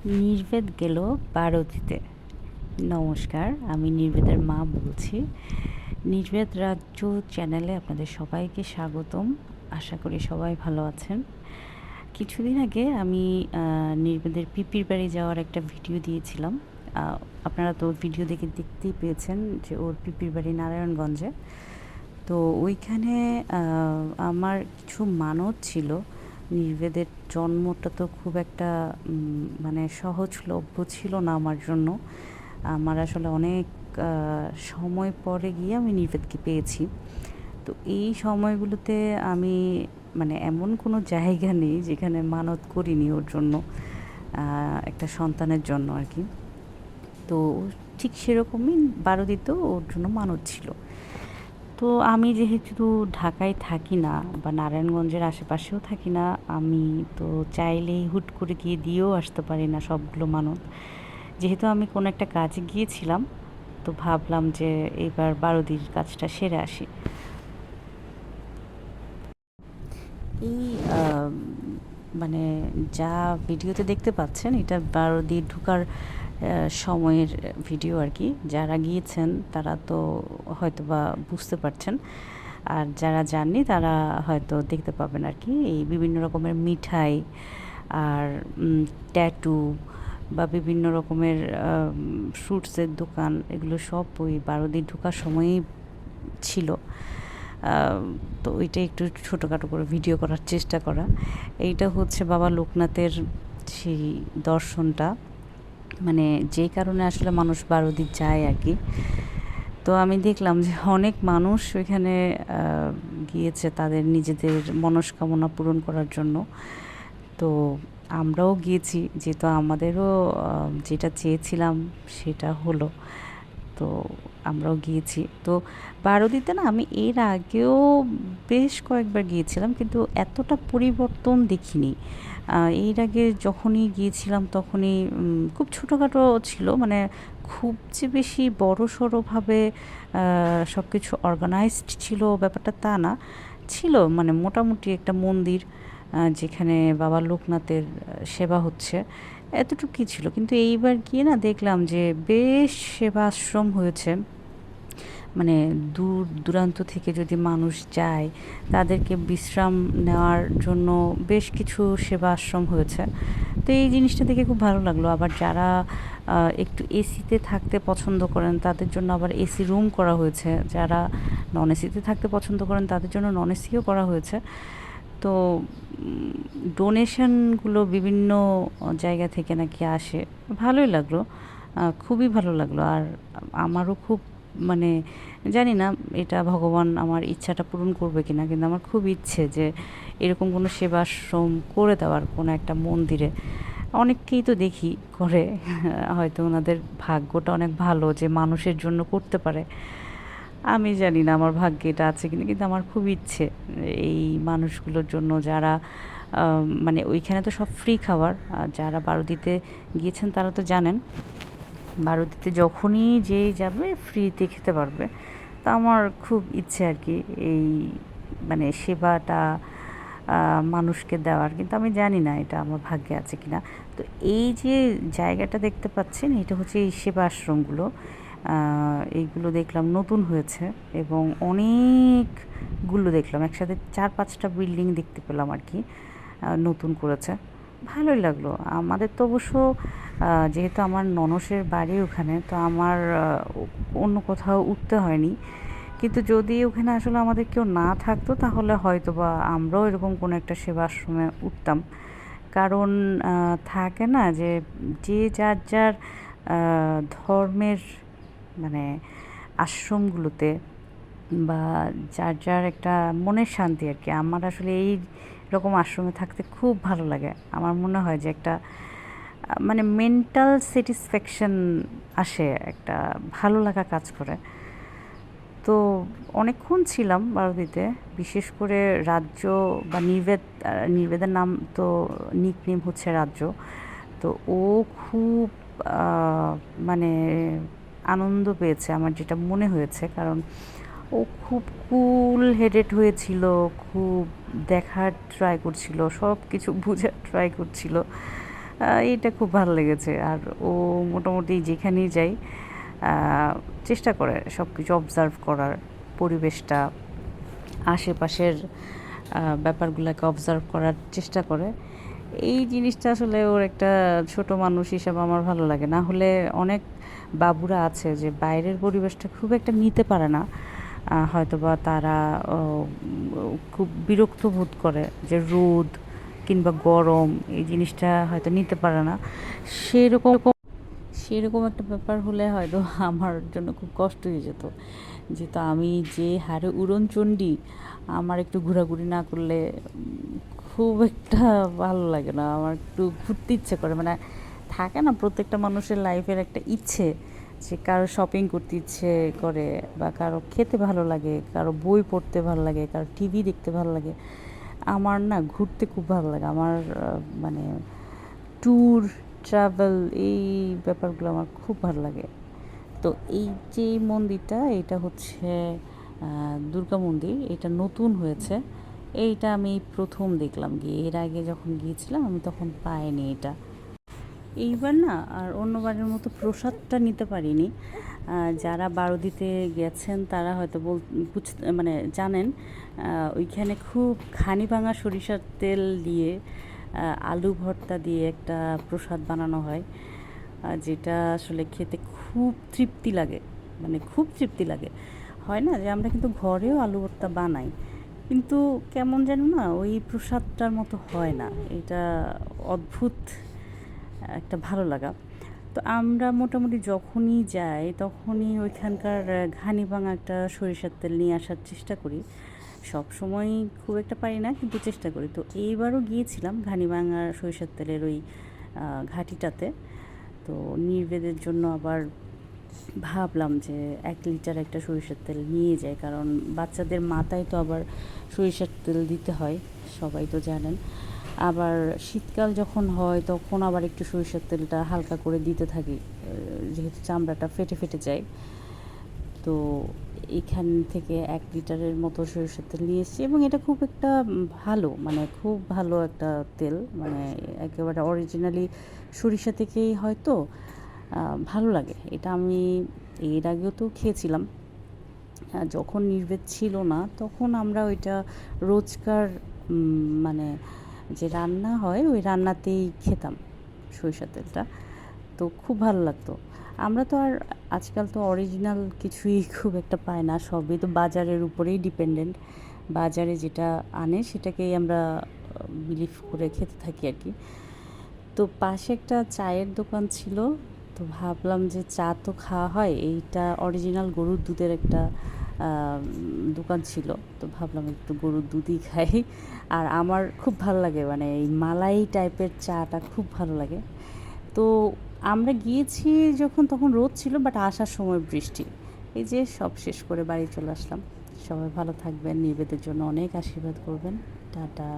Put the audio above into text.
নির্ভেদ গেল বারোতিতে। নমস্কার, আমি নির্ভেদের মা বলছি। নির্ভেদ রাজ্য চ্যানেলে আপনাদের সবাইকে স্বাগতম। আশা করি সবাই ভালো আছেন। কিছুদিন আগে আমি নির্ভেদের পিপির বাড়ি যাওয়ার একটা ভিডিও দিয়েছিলাম। আপনারা তো ভিডিও দেখতেই পেয়েছেন যে ওর পিপির বাড়ি নারায়ণগঞ্জে। তো ওইখানে আমার কিছু মানত ছিল। নির্ভেদের জন্মটা তো খুব একটা মানে সহজলভ্য ছিল না আমার জন্য। আমার আসলে অনেক সময় পরে গিয়ে আমি নির্ভেদকে পেয়েছি। তো এই সময়গুলোতে আমি মানে এমন কোনো জায়গা নেই যেখানে মানত করিনি ওর জন্য, একটা সন্তানের জন্য আর কি। তো ঠিক সেরকমই বারোদিতেও ওর জন্য মানত ছিল। তো আমি যেহেতু ঢাকায় থাকি না বা নারায়ণগঞ্জের আশেপাশেও থাকি না, আমি তো চাইলেই হুট করে গিয়ে দিয়েও আসতে পারি না সবগুলো মানত। যেহেতু আমি কোনো একটা কাজে গিয়েছিলাম, তো ভাবলাম যে এবার বারোদির কাজটা সেরে আসি। এই মানে যা ভিডিওতে দেখতে পাচ্ছেন এটা বারোদি ঢোকার সময়ের ভিডিও আর কি। যারা গিয়েছেন তারা তো হয়তো বা বুঝতে পারছেন, আর যারা যাননি তারা হয়তো দেখতে পাবেন আর কি। এই বিভিন্ন রকমের মিঠাই আর ট্যাটু বা বিভিন্ন রকমের ফ্রুটসের দোকান, এগুলো সব ওই বারোদি ঢোকার সময়ই ছিল। তো ওইটা একটু ছোটোখাটো করে ভিডিও করার চেষ্টা করা। এইটা হচ্ছে বাবা লোকনাথের সেই দর্শনটা, মানে যেই কারণে আসলে মানুষ বারোদি যায় আর কি। তো আমি দেখলাম যে অনেক মানুষ ওইখানে গিয়েছে তাদের নিজেদের মনস্কামনা পূরণ করার জন্য। তো আমরাও গিয়েছি, যেহেতু আমাদেরও যেটা চেয়েছিলাম সেটা হলো। তো আমরাও গিয়েছি। তো বারোদিতে না আমি এর আগেও বেশ কয়েকবার গিয়েছিলাম, কিন্তু এতটা পরিবর্তন দেখিনি। এর আগে যখনই গিয়েছিলাম তখনই খুব ছোটোখাটো ছিল, মানে খুব যে বেশি বড়সড়ভাবে সব কিছু অর্গানাইজড ছিল ব্যাপারটা তা না। ছিল মানে মোটামুটি একটা মন্দির, যেখানে বাবা লোকনাথের সেবা হচ্ছে, এতটুকুই ছিল। কিন্তু এইবার গিয়ে না দেখলাম যে বেশ সেবা আশ্রম হয়েছে। মানে দূর দূরান্ত থেকে যদি মানুষ যায় তাদেরকে বিশ্রাম নেওয়ার জন্য বেশ কিছু সেবা আশ্রম হয়েছে। তো এই জিনিসটা দেখে খুব ভালো লাগলো। আবার যারা একটু এসিতে থাকতে পছন্দ করেন তাদের জন্য আবার এসি রুম করা হয়েছে। যারা নন এসিতে থাকতে পছন্দ করেন তাদের জন্য নন এসিও করা হয়েছে। তো ডোনেশনগুলো বিভিন্ন জায়গা থেকে নাকি আসে। ভালোই লাগলো, খুবই ভালো লাগলো। আর আমারও খুব মানে জানি না এটা ভগবান আমার ইচ্ছাটা পূরণ করবে কিনা, কিন্তু আমার খুব ইচ্ছে যে এরকম কোনো সেবাশ্রম করে দেওয়ার কোনো একটা মন্দিরে। অনেককেই তো দেখি করে, হয়তো ওনাদের ভাগ্যটা অনেক ভালো যে মানুষের জন্য করতে পারে। আমি জানি না আমার ভাগ্যে এটা আছে কিনা, কিন্তু আমার খুব ইচ্ছে এই মানুষগুলোর জন্য যারা মানে ওইখানে তো সব ফ্রি খাবার। আর যারা বারোদিতে গিয়েছেন তারা তো জানেন বারোদিতে যখনই যে যাবে ফ্রিতে খেতে পারবে। তা আমার খুব ইচ্ছে আর কি এই মানে সেবাটা মানুষকে দেওয়ার, কিন্তু আমি জানি না এটা আমার ভাগ্যে আছে কিনা। তো এই যে জায়গাটা দেখতে পাচ্ছেন এটা হচ্ছে এই সেবা আশ্রমগুলো। এইগুলো দেখলাম নতুন হয়েছে এবং অনেকগুলো দেখলাম একসাথে, 4-5টা বিল্ডিং দেখতে পেলাম আর কি, নতুন করেছে। ভালোই লাগলো। আমাদের তো অবশ্য যেহেতু আমার ননসের বাড়ি ওখানে, তো আমার অন্য কোথাও উঠতে হয়নি। কিন্তু যদি ওখানে আসলে আমাদের কেউ না থাকতো তাহলে হয়তো বা আমরাও এরকম কোনো একটা সেবা আশ্রমে উঠতাম। কারণ থাকে না যে যে যার যার ধর্মের মানে আশ্রমগুলোতে বা যার যার একটা মনের শান্তি আর কি। আমার আসলে এই রকম আশ্রমে থাকতে খুব ভালো লাগে। আমার মনে হয় যে একটা মানে মেন্টাল স্যাটিসফ্যাকশন আসে, একটা ভালো লাগা কাজ করে। তো অনেকক্ষণ ছিলাম বারোদিতে, বিশেষ করে রাজ্য বা নির্বেদের নাম তো নিকনেম হচ্ছে রাজ্য। তো ও খুব মানে আনন্দ পেয়েছে আমার যেটা মনে হয়েছে, কারণ ও খুব কুল হেডেড হয়েছিল, খুব দেখার ট্রাই করছিল, সব কিছু বোঝার ট্রাই করছিল। এইটা খুব ভালো লেগেছে। আর ও মোটামুটি যেখানেই যাই চেষ্টা করে সব কিছু অবজার্ভ করার, পরিবেশটা, আশেপাশের ব্যাপারগুলোকে অবজার্ভ করার চেষ্টা করে। এই জিনিসটা আসলে ওর একটা ছোট মানুষ হিসাবে আমার ভালো লাগে। না হলে অনেক বাবুরা আছে যে বাইরের পরিবেশটা খুব একটা নিতে পারে না। হয়তোবা তারা খুব বিরক্ত বোধ করে যে রোদ কিংবা গরম এই জিনিসটা হয়তো নিতে পারে না। সেরকম সেরকম একটা ব্যাপার হলে হয়তো আমার জন্য খুব কষ্ট হয়ে যেত। যেহেতু আমি যে হারে উড়নচণ্ডী, আমার একটু ঘোরাঘুরি না করলে খুব একটা ভালো লাগে না। আমার একটু ঘুরতে ইচ্ছে করে, মানে থাকে না প্রত্যেকটা মানুষের লাইফের একটা ইচ্ছে, যে কারো শপিং করতে ইচ্ছে করে, বা কারো খেতে ভালো লাগে, কারো বই পড়তে ভালো লাগে, কারো টিভি দেখতে ভালো লাগে। আমার না ঘুরতে খুব ভালো লাগে। আমার মানে ট্যুর, ট্রাভেল এই ব্যাপারগুলো আমার খুব ভালো লাগে। তো এই যে মন্দিরটা, এটা হচ্ছে দুর্গা মন্দির। এটা নতুন হয়েছে। এইটা আমি প্রথম দেখলাম গিয়ে। এর আগে যখন গিয়েছিলাম আমি তখন পাইনি এটা। এইবার না আর অন্যবারের মতো প্রসাদটা নিতে পারিনি। যারা বারোদিতে গেছেন তারা হয়তো বুঝতে মানে জানেন, ওইখানে খুব ঘানি ভাঙা সরিষার তেল দিয়ে আলু ভর্তা দিয়ে একটা প্রসাদ বানানো হয়, যেটা আসলে খেতে খুব তৃপ্তি লাগে, মানে খুব তৃপ্তি লাগে। হয় না যে আমরা কিন্তু ঘরেও আলু ভর্তা বানাই, কিন্তু কেমন যেন না ওই প্রসাদটার মতো হয় না। এটা অদ্ভুত একটা ভালো লাগা। তো আমরা মোটামুটি যখনই যাই তখনই ওইখানকার ঘানি ভাঙা একটা সরিষার তেল নিয়ে আসার চেষ্টা করি। সব সময় খুব একটা পারি না, কিন্তু চেষ্টা করি। তো এইবারও গিয়েছিলাম ঘানি ভাঙা সরিষার তেলের ওই ঘাটিটাতে। তো নির্বেদের জন্য আবার ভাবলাম যে 1 লিটার একটা সরিষার তেল নিয়ে যাই, কারণ বাচ্চাদের মাথায় তো আবার সরিষার তেল দিতে হয়, সবাই তো জানেন। আবার শীতকাল যখন হয় তখন আবার একটু সরিষার তেলটা হালকা করে দিতে থাকি, যেহেতু চামড়াটা ফেটে ফেটে যায়। তো এখান থেকে 1 লিটারের মতো সরিষার তেল নিয়ে এসেছি, এবং এটা খুব একটা ভালো, মানে খুব ভালো একটা তেল, মানে একেবারে অরিজিনালি সরিষা থেকেই হয়তো ভালো লাগে এটা। আমি এর আগেও তো খেয়েছিলাম, যখন নির্ভেদ ছিল না তখন আমরা ওইটা রোজকার মানে যে রান্না হয় ওই রান্নাতেই খেতাম সরিষার তেলটা। তো খুব ভালো লাগতো। আমরা তো আর আজকাল তো অরিজিনাল কিছুই খুব একটা পাই না, সবই তো বাজারের উপরেই ডিপেন্ডেন্ট। বাজারে যেটা আনে সেটাকেই আমরা বিলিভ করে খেতে থাকি আর কি। তো পাশে একটা চায়ের দোকান ছিল, তো ভাবলাম যে চা তো খাওয়া হয়, এইটা অরিজিনাল গরুর দুধের একটা দোকান ছিল। তো ভাবলাম একটু গরুর দুধই খাই। আর আমার খুব ভালো লাগে, মানে এই মালাই টাইপের চাটা খুব ভালো লাগে। তো আমরা গিয়েছি যখন তখন রোদ ছিল, বাট আসার সময় বৃষ্টি। এই যে সব শেষ করে বাড়ি চলে আসলাম। সবাই ভালো থাকবেন, নিবেদের জন্য অনেক আশীর্বাদ করবেন। টাটা।